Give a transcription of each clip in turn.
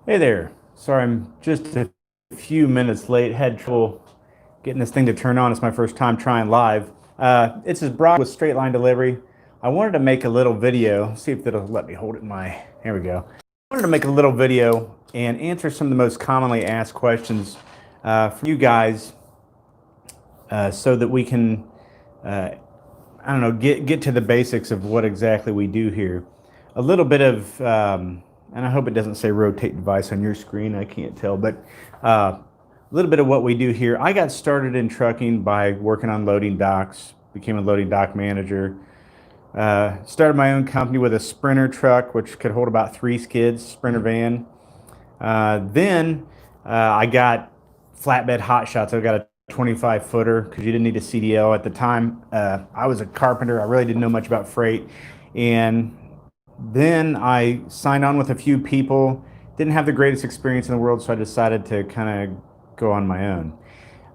Hey there. Sorry, I'm just a few minutes late. Had trouble getting this thing to turn on. It's my first time trying live. It's this Brock with straight line delivery. I wanted to make a little video. See if it'll let me hold it in my. Here we go. I wanted to make a little video and answer some of the most commonly asked questions from you guys, so that we can, uh, I don't know, get to the basics of what exactly we do here. A little bit of, and I hope it doesn't say rotate device on your screen. I can't tell, but a little bit of what we do here. I got started in trucking by working on loading docks, became a loading dock manager. Started my own company with a Sprinter truck, which could hold about 3 skids, Sprinter van. Then I got flatbed hot shots. I got a 25 footer because you didn't need a CDL at the time. I was a carpenter. I really didn't know much about freight. And then I signed on with a few people. Didn't have the greatest experience in the world, so I decided to kind of go on my own.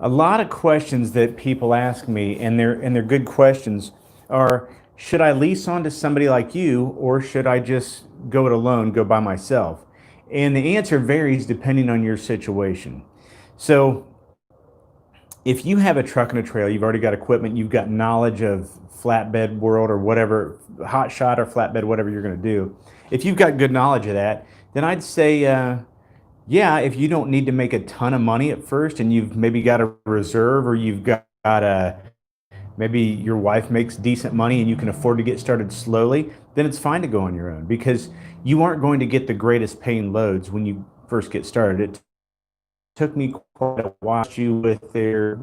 A lot of questions that people ask me, and they're good questions, are should I lease on to somebody like you, or should I just go it alone, go by myself? And the answer varies depending on your situation. So if you have a truck and a trailer, you've already got equipment, you've got knowledge of flatbed world or whatever, hot shot or flatbed, whatever you're going to do. If you've got good knowledge of that, then I'd say, yeah, if you don't need to make a ton of money at first and you've maybe got a reserve, or you've got a, maybe your wife makes decent money and you can afford to get started slowly, then it's fine to go on your own, because you aren't going to get the greatest paying loads when you first get started. It took me quite a while to with their,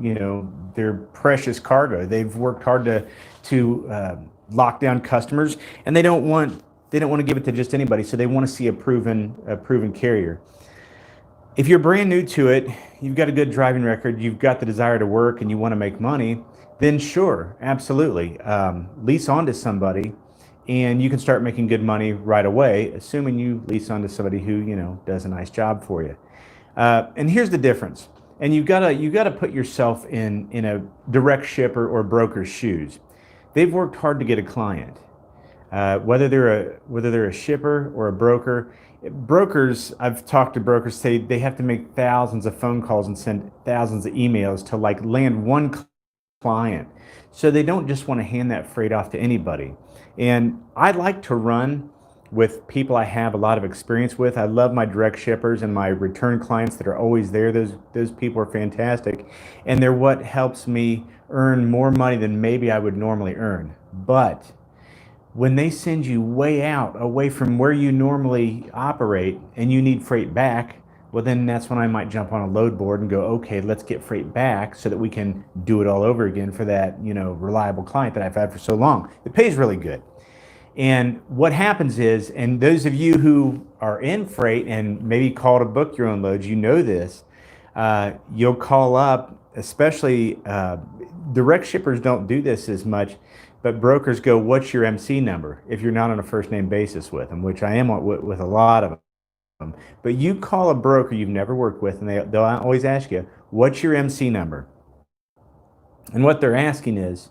their precious cargo. They've worked hard to lock down customers, and they don't want to give it to just anybody. So they want to see a proven carrier. If you're brand new to it, you've got a good driving record, you've got the desire to work, and you want to make money, then sure, absolutely, lease onto somebody, and you can start making good money right away, assuming you lease onto somebody who does a nice job for you. And here's the difference. And you gotta put yourself in a direct shipper or broker's shoes. They've worked hard to get a client. Whether they're a shipper or a broker. Brokers, I've talked to brokers, say they have to make thousands of phone calls and send thousands of emails to like land one client. So they don't just want to hand that freight off to anybody. And I like to run with people I have a lot of experience with. I love my direct shippers and my return clients that are always there. Those people are fantastic, and they're what helps me earn more money than maybe I would normally earn. But when they send you way out, away from where you normally operate, and you need freight back, well, then that's when I might jump on a load board and go, okay, let's get freight back so that we can do it all over again for that, reliable client that I've had for so long. It pays really good. And what happens is, and those of you who are in freight and maybe call to book your own loads, this, you'll call up, especially direct shippers don't do this as much, but brokers go, what's your MC number? If you're not on a first name basis with them, which I am with a lot of them. But you call a broker you've never worked with, and they'll always ask you, what's your MC number? And what they're asking is,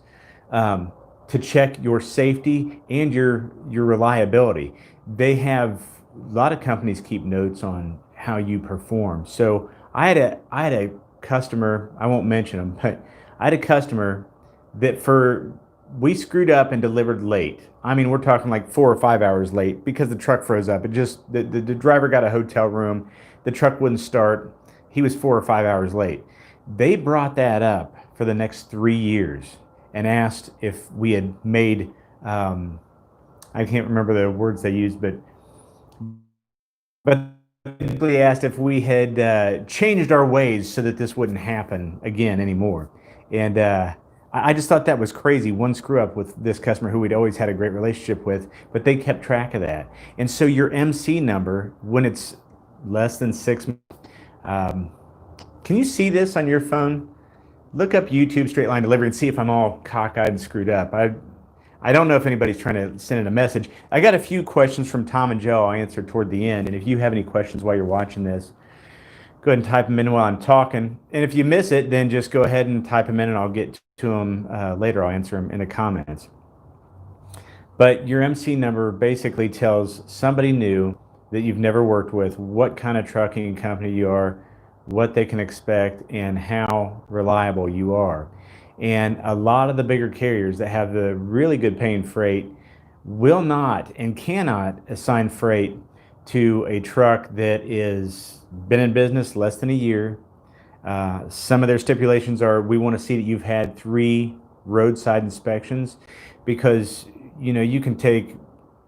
to check your safety and your reliability. They have a lot of companies keep notes on how you perform. So I had a customer, I won't mention them, but I had a customer that we screwed up and delivered late. I mean, we're talking like 4 or 5 hours late because the truck froze up. It just the driver got a hotel room, the truck wouldn't start. He was 4 or 5 hours late. They brought that up for the next 3 years and asked if we had made, I can't remember the words they used, but basically asked if we had changed our ways so that this wouldn't happen again anymore. And I just thought that was crazy. One screw up with this customer who we'd always had a great relationship with, but they kept track of that. And so your MC number, when it's less than 6, can you see this on your phone? Look up YouTube straight line delivery and see if I'm all cockeyed and screwed up. I don't know if anybody's trying to send in a message. I got a few questions from Tom and Joe I'll answer toward the end. And if you have any questions while you're watching this, go ahead and type them in while I'm talking. And if you miss it, then just go ahead and type them in and I'll get to them later. I'll answer them in the comments. But your MC number basically tells somebody new that you've never worked with, what kind of trucking company you are, what they can expect, and how reliable you are. And a lot of the bigger carriers that have the really good paying freight will not and cannot assign freight to a truck that is been in business less than a year. Some of their stipulations are we want to see that you've had 3 roadside inspections, because you can take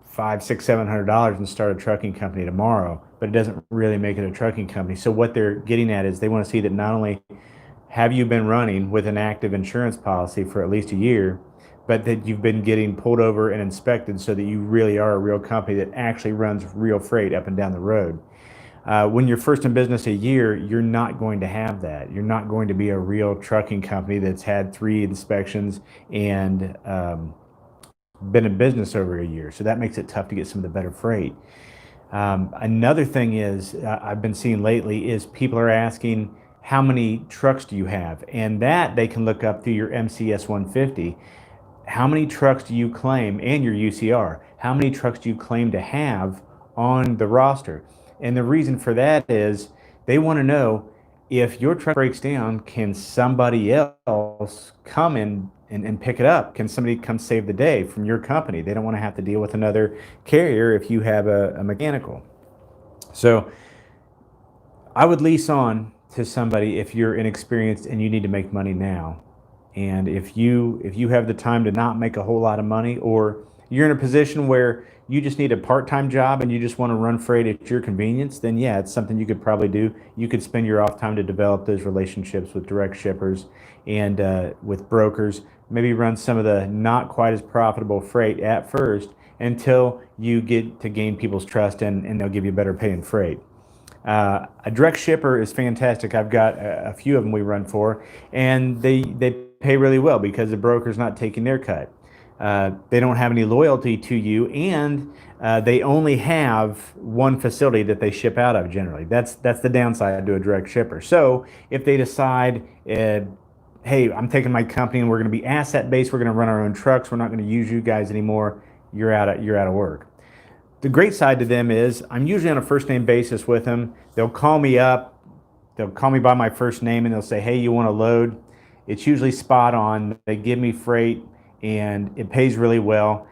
five, six, $700 and start a trucking company tomorrow, but it doesn't really make it a trucking company. So what they're getting at is they want to see that not only have you been running with an active insurance policy for at least a year, but that you've been getting pulled over and inspected so that you really are a real company that actually runs real freight up and down the road. When you're first in business a year, you're not going to have that. You're not going to be a real trucking company that's had 3 inspections and been in business over a year. So that makes it tough to get some of the better freight. Another thing is I've been seeing lately is people are asking, how many trucks do you have? And that they can look up through your MCS 150. How many trucks do you claim, and your UCR? How many trucks do you claim to have on the roster? And the reason for that is they want to know, if your truck breaks down, can somebody else come and pick it up? Can somebody come save the day from your company? They don't want to have to deal with another carrier if you have a mechanical. So I would lease on to somebody if you're inexperienced and you need to make money now. And if you have the time to not make a whole lot of money, or you're in a position where you just need a part-time job and you just want to run freight at your convenience, then yeah, it's something you could probably do. You could spend your off time to develop those relationships with direct shippers and with brokers. Maybe run some of the not quite as profitable freight at first until you get to gain people's trust, and they'll give you better paying freight. A direct shipper is fantastic. I've got a few of them we run for, and they pay really well because the broker's not taking their cut. They don't have any loyalty to you, and they only have one facility that they ship out of generally. That's the downside to a direct shipper. So if they decide, hey, I'm taking my company and we're going to be asset based, we're going to run our own trucks, we're not going to use you guys anymore, you're out of work. The great side to them is I'm usually on a first name basis with them. They'll call me up, they'll call me by my first name, and they'll say, hey, you want to load? It's usually spot on. They give me freight and it pays really well.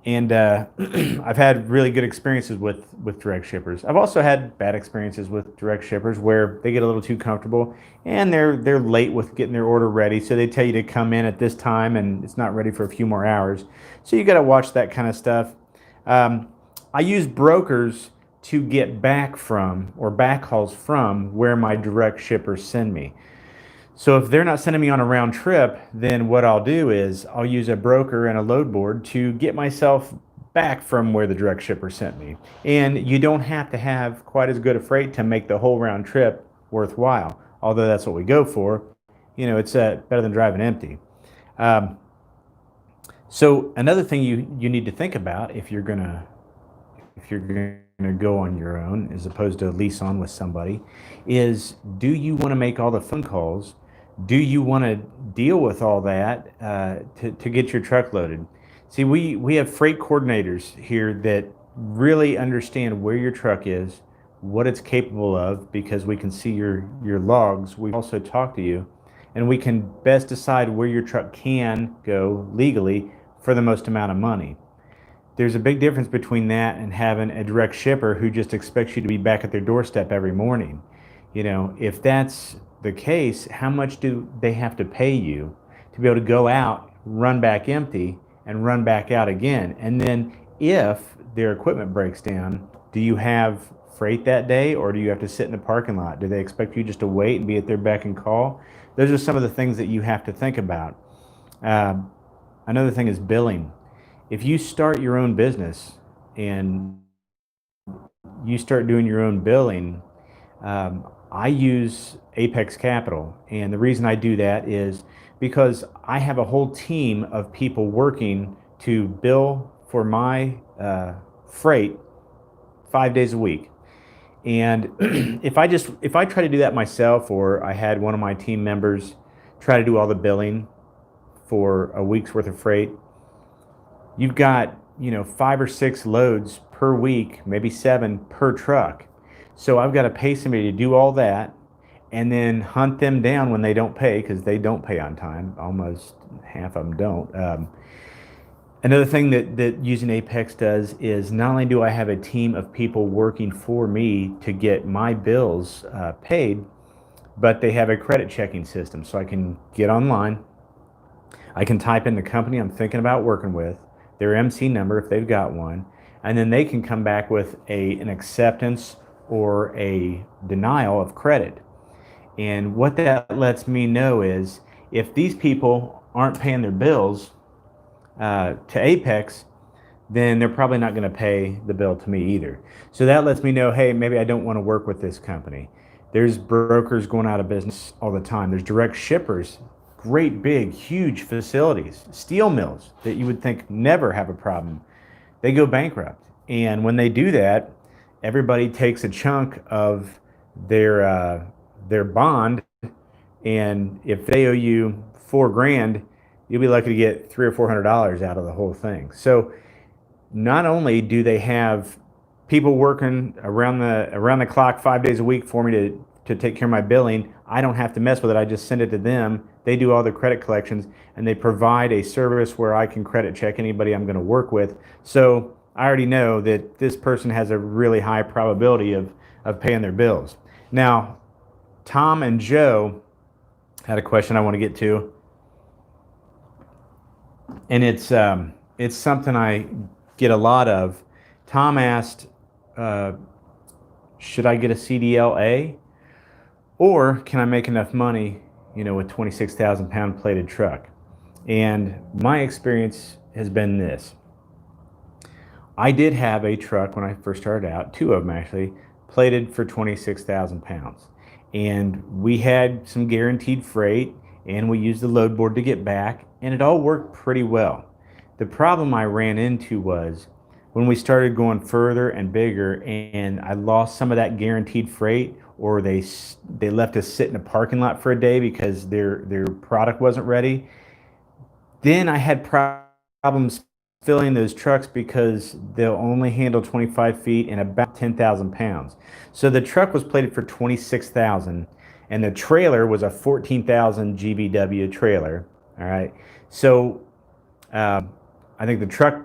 And I've had really good experiences with direct shippers. I've also had bad experiences with direct shippers where they get a little too comfortable and they're late with getting their order ready. So they tell you to come in at this time and it's not ready for a few more hours. So you got to watch that kind of stuff. I use brokers to get back from, or backhauls from, where my direct shippers send me. So if they're not sending me on a round trip, then what I'll do is I'll use a broker and a load board to get myself back from where the direct shipper sent me. And you don't have to have quite as good a freight to make the whole round trip worthwhile, although that's what we go for. It's better than driving empty. So another thing you need to think about if you're going to go on your own as opposed to lease on with somebody is, do you want to make all the phone calls? Do you want to deal with all that to get your truck loaded? See, we have freight coordinators here that really understand where your truck is, what it's capable of, because we can see your logs. We also talk to you, and we can best decide where your truck can go legally for the most amount of money. There's a big difference between that and having a direct shipper who just expects you to be back at their doorstep every morning. If that's the case, how much do they have to pay you to be able to go out, run back empty, and run back out again? And then if their equipment breaks down, do you have freight that day, or do you have to sit in the parking lot? Do they expect you just to wait and be at their beck and call? Those are some of the things that you have to think about. Another thing is billing. If you start your own business and you start doing your own billing, I use Apex Capital. And the reason I do that is because I have a whole team of people working to bill for my freight 5 days a week. And if I try to do that myself, or I had one of my team members try to do all the billing for a week's worth of freight, you've got 5 or 6 loads per week, maybe 7 per truck. So I've got to pay somebody to do all that and then hunt them down when they don't pay, because they don't pay on time. Almost half of them don't. Another thing that using Apex does is not only do I have a team of people working for me to get my bills paid, but they have a credit checking system. So I can get online, I can type in the company I'm thinking about working with, their MC number if they've got one, and then they can come back with an acceptance or a denial of credit. And what that lets me know is if these people aren't paying their bills to Apex, then they're probably not going to pay the bill to me either. So that lets me know, hey, maybe I don't want to work with this company. There's brokers going out of business all the time. There's direct shippers, great big, huge facilities, steel mills that you would think never have a problem. They go bankrupt. And when they do that, everybody takes a chunk of their bond, and if they owe you 4 grand, you'll be lucky to get $300 or $400 out of the whole thing. So not only do they have people working around the clock 5 days a week for me to take care of my billing, I don't have to mess with it. I just send it to them. They do all the credit collections, and they provide a service where I can credit check anybody I'm going to work with. So I already know that this person has a really high probability of paying their bills. Now, Tom and Joe had a question I want to get to, and it's something I get a lot of. Tom asked, should I get a Cdla, or can I make enough money, with 26,000 pound plated truck? And my experience has been this. I did have a truck when I first started out, 2 of them actually, plated for 26,000 pounds. And we had some guaranteed freight, and we used the load board to get back, and it all worked pretty well. The problem I ran into was when we started going further and bigger, and I lost some of that guaranteed freight, or they left us sit in a parking lot for a day because their product wasn't ready. Then I had problems filling those trucks because they'll only handle 25 feet and about 10,000 pounds. So the truck was plated for 26,000, and the trailer was a 14,000 GVW trailer. All right. So I think the truck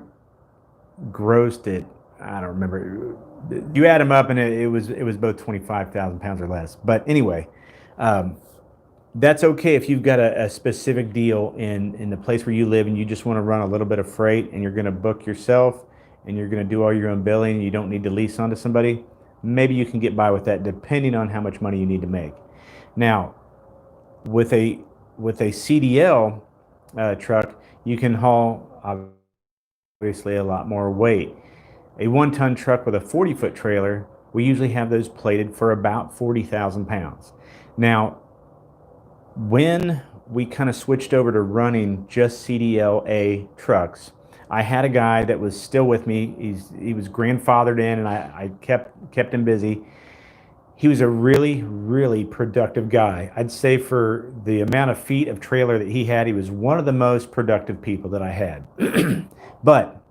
grossed it. I don't remember. You add them up, and it was both 25,000 pounds or less. But anyway, that's okay if you've got a specific deal in the place where you live, and you just want to run a little bit of freight, and you're going to book yourself, and you're going to do all your own billing. You don't need to lease onto somebody. Maybe you can get by with that, depending on how much money you need to make. Now, with a CDL truck, you can haul obviously a lot more weight. A 1-ton truck with a 40-foot trailer, we usually have those plated for about 40,000 pounds. Now, when we kind of switched over to running just CDLA trucks, I had a guy that was still with me. He was grandfathered in, and I kept him busy. He was a really, really productive guy. I'd say for the amount of feet of trailer that he had, he was one of the most productive people that I had. But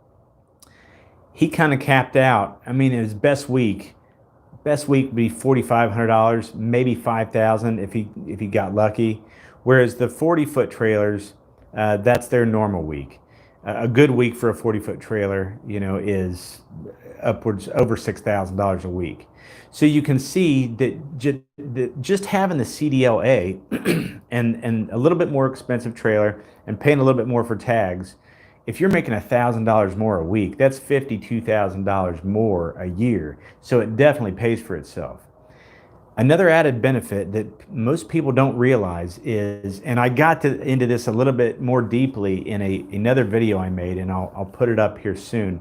he kind of capped out. I mean, his best week would be $4,500, maybe $5,000 if he got lucky. Whereas the 40-foot trailers, that's their normal week. A good week for a 40-foot trailer, is upwards over $6,000 a week. So you can see that just having the CDLA and a little bit more expensive trailer and paying a little bit more for tags, if you're making $1,000 more a week, that's $52,000 more a year. So it definitely pays for itself. Another added benefit that most people don't realize is, and I got into this a little bit more deeply in another video I made, and I'll put it up here soon,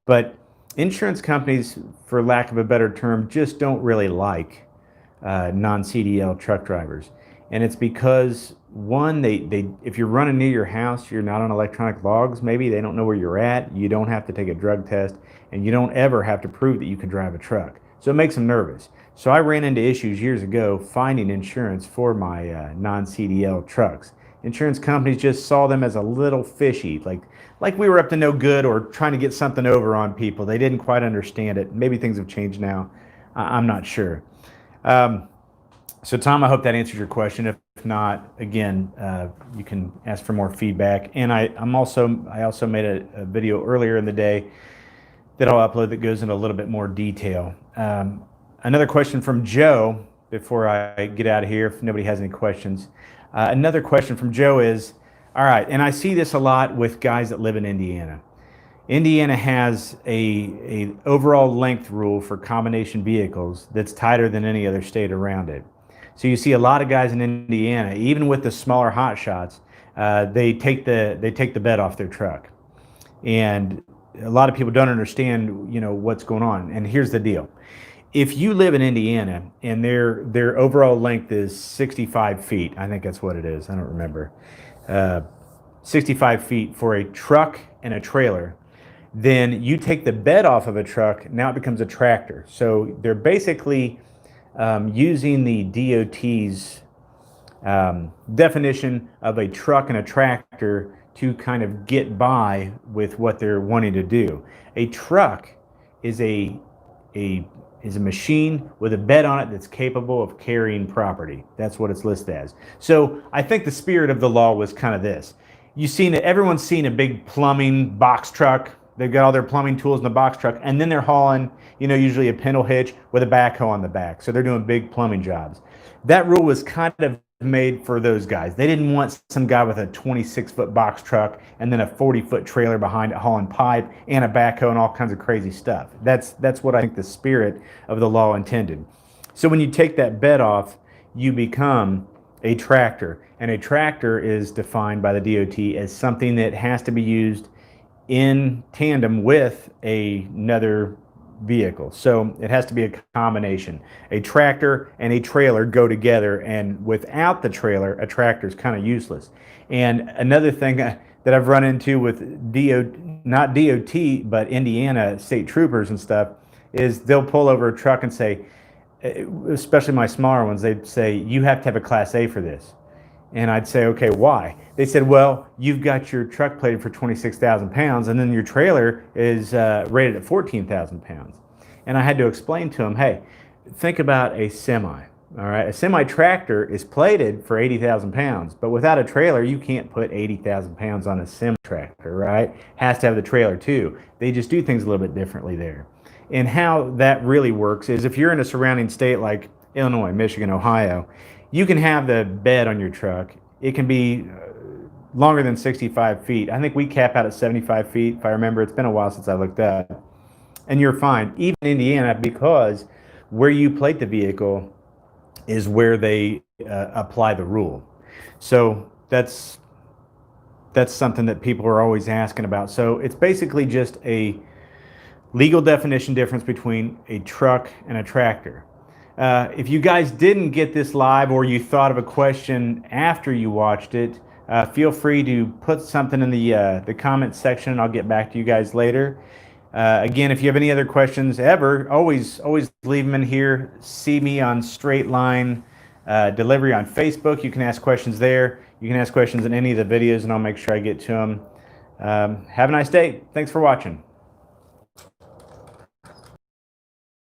but insurance companies, for lack of a better term, just don't really like non-CDL truck drivers. And it's because, one, if you're running near your house, you're not on electronic logs, maybe they don't know where you're at, you don't have to take a drug test, and you don't ever have to prove that you can drive a truck. So it makes them nervous. So I ran into issues years ago finding insurance for my non-CDL trucks. insurance companies just saw them as a little fishy, like we were up to no good or trying to get something over on people. They didn't quite understand it. Maybe things have changed now. I'm not sure. Um, so, Tom, I hope that answers your question. If not, again, you can ask for more feedback. And I also made a video earlier in the day that I'll upload that goes into a little bit more detail. Another question from Joe before I get out of here, if nobody has any questions. Another question from Joe is, all right, and I see this a lot with guys that live in Indiana. Indiana has a overall length rule for combination vehicles that's tighter than any other state around it. So you see a lot of guys in Indiana, even with the smaller hot shots, they take the bed off their truck, and a lot of people don't understand, what's going on. And here's the deal: if you live in Indiana and their overall length is 65 feet, I think that's what it is. I don't remember. 65 feet for a truck and a trailer. Then you take the bed off of a truck, now it becomes a tractor. So they're basically using the DOT's definition of a truck and a tractor to kind of get by with what they're wanting to do. A truck is a machine with a bed on it that's capable of carrying property. That's what it's listed as. So I think the spirit of the law was kind of this. Everyone's seen a big plumbing box truck. They've got all their plumbing tools in the box truck, and then they're hauling, usually a pintle hitch with a backhoe on the back. So they're doing big plumbing jobs. That rule was kind of made for those guys. They didn't want some guy with a 26-foot box truck and then a 40-foot trailer behind it hauling pipe and a backhoe and all kinds of crazy stuff. That's what I think the spirit of the law intended. So when you take that bed off, you become a tractor. And a tractor is defined by the DOT as something that has to be used in tandem with another vehicle. So it has to be a combination. A tractor and a trailer go together, and without the trailer, a tractor is kind of useless. And another thing that I've run into with not DOT, but Indiana state troopers and stuff, is they'll pull over a truck and say, especially my smaller ones, they'd say, you have to have a Class A for this. And I'd say, okay, why? They said, well, you've got your truck plated for 26,000 pounds, and then your trailer is rated at 14,000 pounds. And I had to explain to them, hey, think about a semi. All right, a semi tractor is plated for 80,000 pounds, but without a trailer, you can't put 80,000 pounds on a semi tractor, right? Has to have the trailer too. They just do things a little bit differently there. And how that really works is if you're in a surrounding state like Illinois, Michigan, Ohio, you can have the bed on your truck. It can be longer than 65 feet. I think we cap out at 75 feet, if I remember. It's been a while since I looked up. And you're fine, even in Indiana, because where you plate the vehicle is where they apply the rule. So that's something that people are always asking about. So it's basically just a legal definition difference between a truck and a tractor. If you guys didn't get this live, or you thought of a question after you watched it, feel free to put something in the comment section, and I'll get back to you guys later. Again, if you have any other questions ever, always leave them in here. See me on Straight Line Delivery on Facebook. You can ask questions there. You can ask questions in any of the videos, and I'll make sure I get to them. Have a nice day. Thanks for watching.